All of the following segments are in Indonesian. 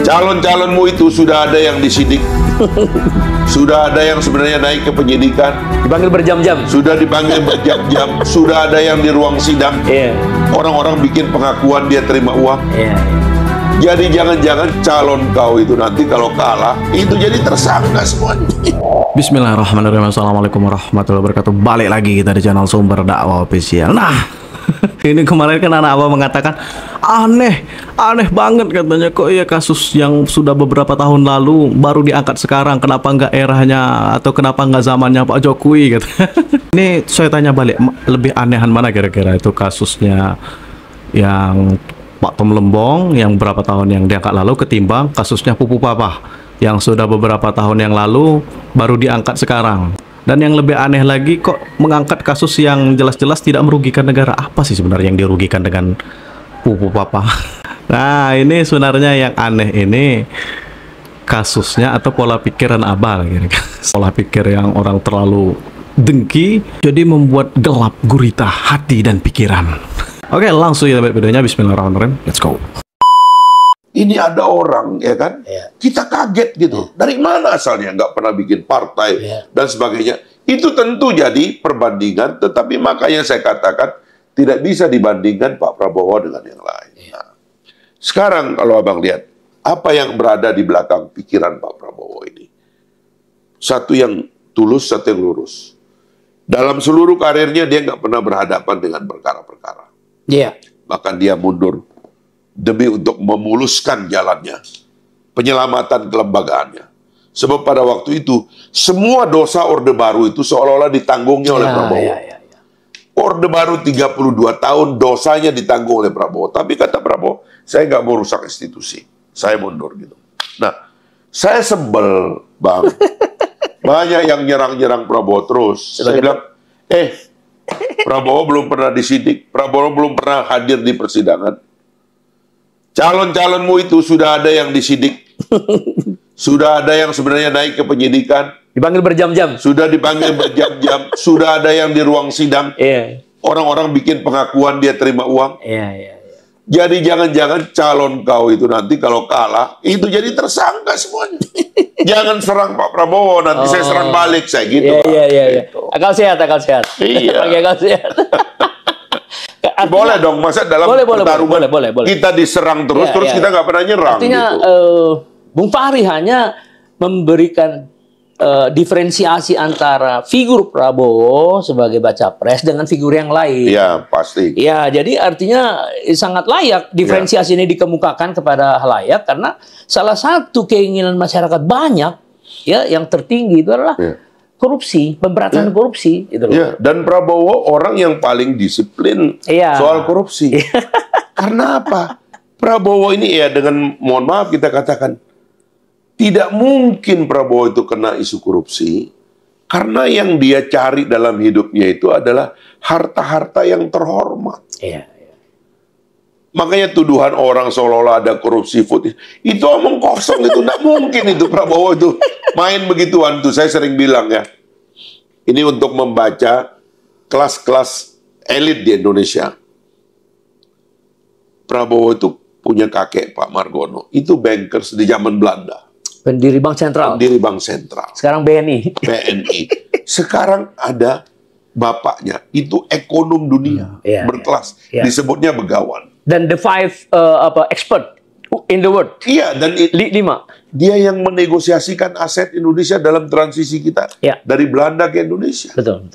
Calon-calonmu itu sudah ada yang disidik. Sudah ada yang sebenarnya naik ke penyidikan. Dipanggil berjam-jam. Sudah dipanggil berjam-jam. Sudah ada yang di ruang sidang. Orang-orang bikin pengakuan dia terima uang. Jadi jangan-jangan calon kau itu nanti kalau kalah, itu jadi tersangka semuanya. Bismillahirrahmanirrahim. Assalamualaikum warahmatullahi wabarakatuh. Balik lagi kita di channel Sumber Dakwah Official. Nah, ini kemarin kan anak abang mengatakan aneh banget katanya, kok ya kasus yang sudah beberapa tahun lalu baru diangkat sekarang, kenapa nggak eranya atau kenapa nggak zamannya Pak Jokowi gitu. Ini saya tanya balik, lebih anehan mana kira-kira itu kasusnya yang Pak Tom Lembong yang berapa tahun yang diangkat lalu ketimbang kasusnya Pupu Papa yang sudah beberapa tahun yang lalu baru diangkat sekarang. Dan yang lebih aneh lagi, kok mengangkat kasus yang jelas-jelas tidak merugikan negara. Apa sih sebenarnya yang dirugikan dengan Pupu Papa? Nah, ini sebenarnya yang aneh ini kasusnya atau pola pikiran abal kira-kira. Pola pikir yang orang terlalu dengki jadi membuat gelap gurita hati dan pikiran. Oke, langsung kita lihat videonya. Bismillahirrahmanirrahim. Let's go. Ini ada orang, ya kan? Kita kaget gitu. Dari mana asalnya? Nggak pernah bikin partai dan sebagainya. Itu tentu jadi perbandingan, tetapi makanya saya katakan tidak bisa dibandingkan Pak Prabowo dengan yang lain. Nah, sekarang kalau abang lihat, apa yang berada di belakang pikiran Pak Prabowo ini? Satu yang tulus, satu yang lurus. Dalam seluruh karirnya dia nggak pernah berhadapan dengan perkara-perkara. Bahkan dia mundur demi untuk memuluskan jalannya, penyelamatan kelembagaannya. Sebab pada waktu itu, semua dosa Orde Baru itu seolah-olah ditanggungnya oleh Prabowo. Orde Baru 32 tahun, dosanya ditanggung oleh Prabowo. Tapi kata Prabowo, saya nggak mau rusak institusi. Saya mundur gitu. Nah, saya sebel, Bang. Banyak yang nyerang-nyerang Prabowo terus. Saya bilang, Prabowo belum pernah disidik. Prabowo belum pernah hadir di persidangan. Calon-calonmu itu sudah ada yang disidik. Sudah ada yang sebenarnya naik ke penyidikan. Dipanggil berjam-jam. Sudah dipanggil berjam-jam. Sudah ada yang di ruang sidang. Orang-orang bikin pengakuan dia terima uang. Jadi jangan-jangan calon kau itu nanti kalau kalah, itu jadi tersangka semuanya. Jangan serang Pak Prabowo, nanti saya serang balik, saya gitu. Akal sehat, akal sehat. Pakai akal sehat. Artinya, boleh dong, masa dalam pertarungan boleh. Kita diserang terus kita nggak pernah nyerang. Artinya gitu. Bung Fahri hanya memberikan diferensiasi antara figur Prabowo sebagai baca pres dengan figur yang lain. Ya, pasti. Ya, jadi artinya sangat layak diferensiasi ini dikemukakan kepada halayak karena salah satu keinginan masyarakat banyak ya yang tertinggi itu adalah korupsi, pemberantasan korupsi gitu loh. Dan Prabowo orang yang paling disiplin soal korupsi. Karena apa? Prabowo ini ya dengan mohon maaf kita katakan tidak mungkin Prabowo itu kena isu korupsi karena yang dia cari dalam hidupnya itu adalah harta-harta yang terhormat. Makanya tuduhan orang seolah-olah ada korupsi food itu omong kosong, itu tidak mungkin itu Prabowo itu main begituan tuh. Saya sering bilang ya, ini untuk membaca kelas-kelas elit di Indonesia. Prabowo itu punya kakek Pak Margono, itu bankers di zaman Belanda. Pendiri Bank Sentral. Pendiri Bank Sentral. Sekarang BNI. BNI. Sekarang ada bapaknya, itu ekonom dunia berkelas. Disebutnya Begawan. Dan the five expert in the world. Dan 5. Dia yang menegosiasikan aset Indonesia dalam transisi kita dari Belanda ke Indonesia. Betul.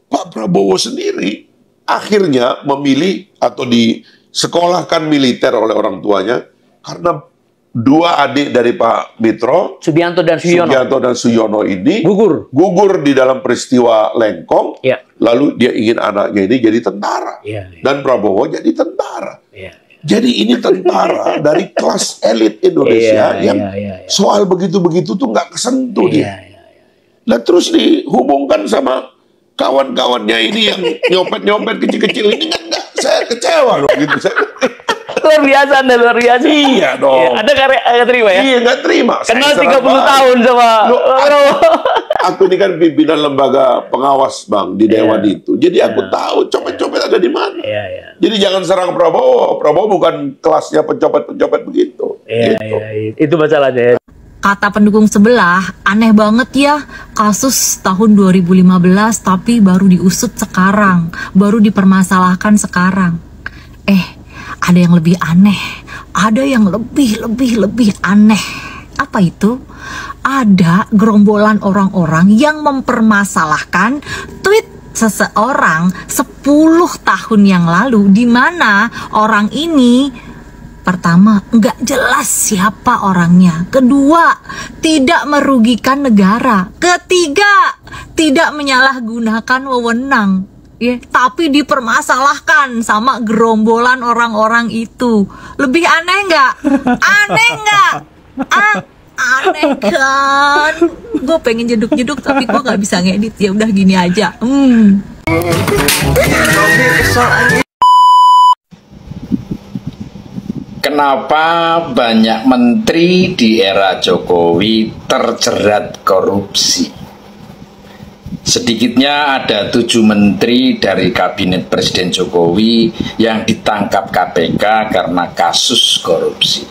Pak Prabowo sendiri akhirnya memilih atau disekolahkan militer oleh orang tuanya karena dua adik dari Pak Mitro, Subianto dan Suyono ini gugur di dalam peristiwa Lengkong. Lalu dia ingin anaknya ini jadi tentara. Dan Prabowo jadi tentara. Jadi ini tentara dari kelas elit Indonesia yang soal begitu-begitu tuh nggak kesentuh dia. Nah terus dihubungkan sama kawan-kawannya ini yang nyopet-nyopet kecil-kecil ini kan nggak, saya kecewa loh gitu. Luar biasa, Anda luar biasa. Iya dong. Ada nggak terima ya? Iya, nggak terima. Kenal 30 tahun sama aku ini kan pimpinan lembaga pengawas, Bang, di Dewan itu. Jadi aku tahu copet-copet ada di mana. Jadi jangan serang Prabowo. Prabowo bukan kelasnya pencopet-pencopet begitu. Iya, gitu. itu masalahnya. Kata pendukung sebelah, aneh banget ya kasus tahun 2015 tapi baru diusut sekarang, baru dipermasalahkan sekarang. Ada yang lebih aneh, ada yang lebih aneh. Apa itu? Ada gerombolan orang-orang yang mempermasalahkan tweet seseorang 10 tahun yang lalu, di mana orang ini pertama, nggak jelas siapa orangnya. Kedua, tidak merugikan negara. Ketiga, tidak menyalahgunakan wewenang. Tapi dipermasalahkan sama gerombolan orang-orang itu. Lebih aneh nggak? Aneh nggak? Aneh kan? Gue pengen jeduk-jeduk tapi gue nggak bisa ngedit. Ya udah gini aja. Kenapa banyak menteri di era Jokowi terjerat korupsi? Sedikitnya ada 7 menteri dari kabinet Presiden Jokowi yang ditangkap KPK karena kasus korupsi.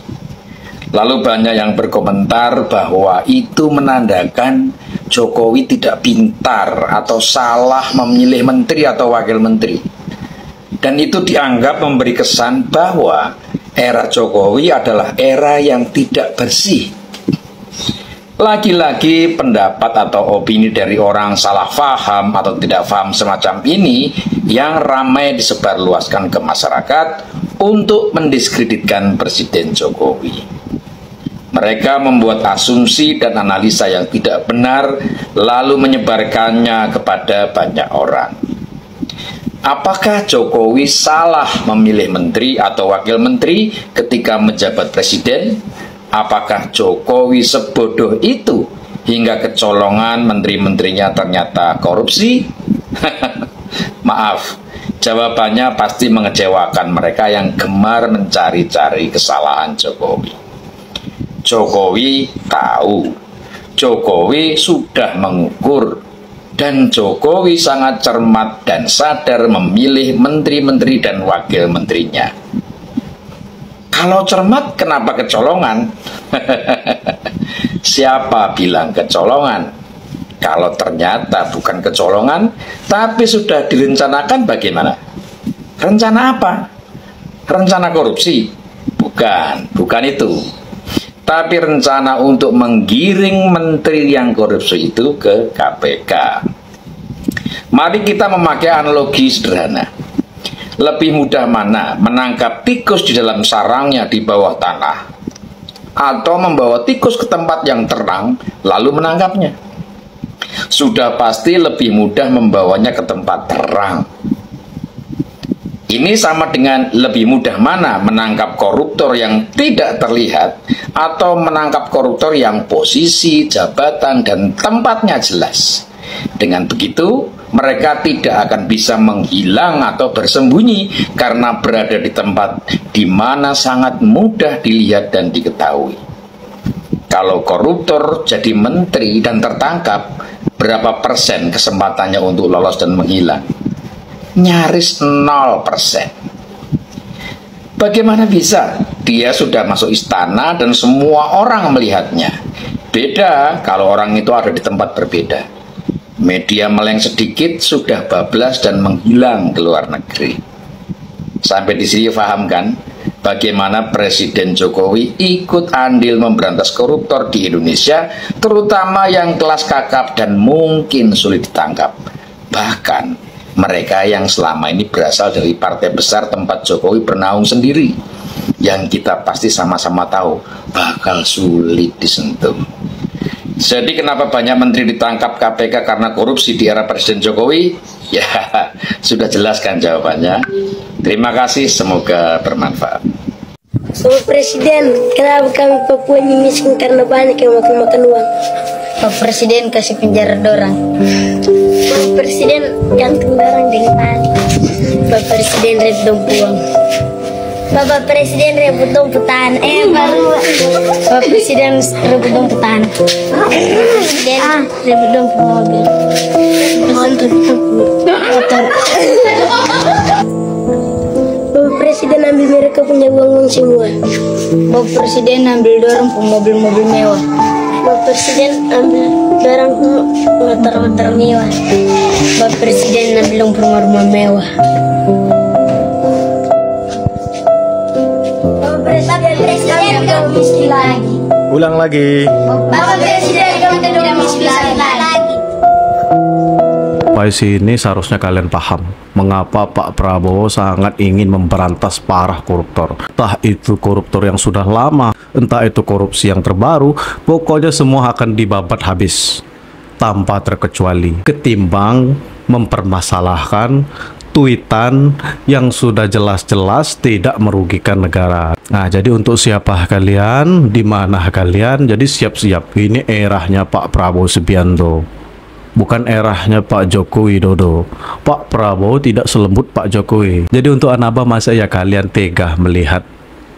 Lalu banyak yang berkomentar bahwa itu menandakan Jokowi tidak pintar atau salah memilih menteri atau wakil menteri. Dan itu dianggap memberi kesan bahwa era Jokowi adalah era yang tidak bersih. Lagi-lagi pendapat atau opini dari orang salah paham atau tidak paham semacam ini yang ramai disebarluaskan ke masyarakat untuk mendiskreditkan Presiden Jokowi. Mereka membuat asumsi dan analisa yang tidak benar lalu menyebarkannya kepada banyak orang. Apakah Jokowi salah memilih menteri atau wakil menteri ketika menjabat presiden? Apakah Jokowi sebodoh itu hingga kecolongan menteri-menterinya ternyata korupsi? Maaf, jawabannya pasti mengecewakan mereka yang gemar mencari-cari kesalahan Jokowi. Jokowi tahu, Jokowi sudah mengukur, dan Jokowi sangat cermat dan sadar memilih menteri-menteri dan wakil menterinya. Kalau cermat, kenapa kecolongan? Siapa bilang kecolongan? Kalau ternyata bukan kecolongan, tapi sudah direncanakan, bagaimana? Rencana apa? Rencana korupsi? Bukan itu. Tapi rencana untuk menggiring menteri yang korupsi itu ke KPK. Mari kita memakai analogi sederhana. Lebih mudah mana menangkap tikus di dalam sarangnya di bawah tanah, atau membawa tikus ke tempat yang terang lalu menangkapnya? Sudah pasti lebih mudah membawanya ke tempat terang. Ini sama dengan lebih mudah mana menangkap koruptor yang tidak terlihat atau menangkap koruptor yang posisi, jabatan, dan tempatnya jelas. Dengan begitu, mereka tidak akan bisa menghilang atau bersembunyi karena berada di tempat di mana sangat mudah dilihat dan diketahui. Kalau koruptor jadi menteri dan tertangkap, berapa persen kesempatannya untuk lolos dan menghilang? Nyaris 0%. Bagaimana bisa? Dia sudah masuk istana dan semua orang melihatnya. Beda kalau orang itu ada di tempat berbeda. Media meleng sedikit sudah bablas dan menghilang ke luar negeri. Sampai di sini paham kan? Bagaimana Presiden Jokowi ikut andil memberantas koruptor di Indonesia, terutama yang kelas kakap dan mungkin sulit ditangkap. Bahkan mereka yang selama ini berasal dari partai besar tempat Jokowi bernaung sendiri, yang kita pasti sama-sama tahu bakal sulit disentuh. Jadi kenapa banyak menteri ditangkap KPK karena korupsi di era Presiden Jokowi? Ya, sudah jelaskan jawabannya. Terima kasih, semoga bermanfaat. Bapak Presiden, kenapa kami Papua ini miskin karena banyak yang makan uang? Bapak Presiden kasih penjara dorang. Bapak Presiden gantung barang dengan tangan. Bapak Presiden rebut uang. Bapak Presiden rebut dompet tanah. Bapak Presiden rebut dompet tanah. Presiden rebut dompet mobil. Motor. Bapak Presiden Presiden ambil mereka punya uang semua. Bapak Presiden ambil dorong mobil-mobil mewah. Bapak Presiden ambil barang motor-motor mewah. Bapak Presiden ambil rumah-rumah mewah. Bapak Presiden kamu miskin lagi. Ulang lagi. Bapak Presiden kamu tidak miskin lagi. Sampai sini seharusnya kalian paham mengapa Pak Prabowo sangat ingin memberantas parah koruptor. Entah itu koruptor yang sudah lama, entah itu korupsi yang terbaru, pokoknya semua akan dibabat habis tanpa terkecuali. Ketimbang mempermasalahkan tweetan yang sudah jelas-jelas tidak merugikan negara. Nah, jadi untuk siapa kalian, di mana kalian, jadi siap-siap. Ini eranya Pak Prabowo Subianto. Bukan eranya Pak Joko Widodo. Pak Prabowo tidak selembut Pak Jokowi. Jadi untuk Anaba, masa ya kalian tega melihat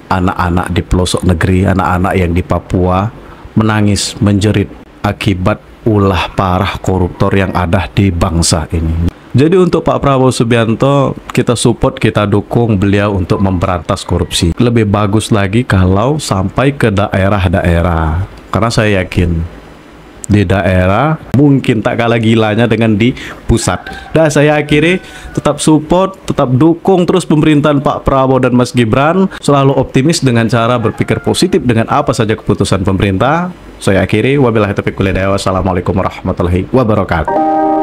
anak-anak di pelosok negeri, anak-anak yang di Papua menangis, menjerit akibat ulah parah koruptor yang ada di bangsa ini. Jadi untuk Pak Prabowo Subianto, kita support, kita dukung beliau untuk memberantas korupsi. Lebih bagus lagi kalau sampai ke daerah-daerah. Karena saya yakin di daerah mungkin tak kalah gilanya dengan di pusat. Dan saya akhiri tetap support, tetap dukung terus pemerintahan Pak Prabowo dan Mas Gibran. Selalu optimis dengan cara berpikir positif dengan apa saja keputusan pemerintah. Saya akhiri, wabillahi taufiq wal hidayah. Wassalamualaikum warahmatullahi wabarakatuh.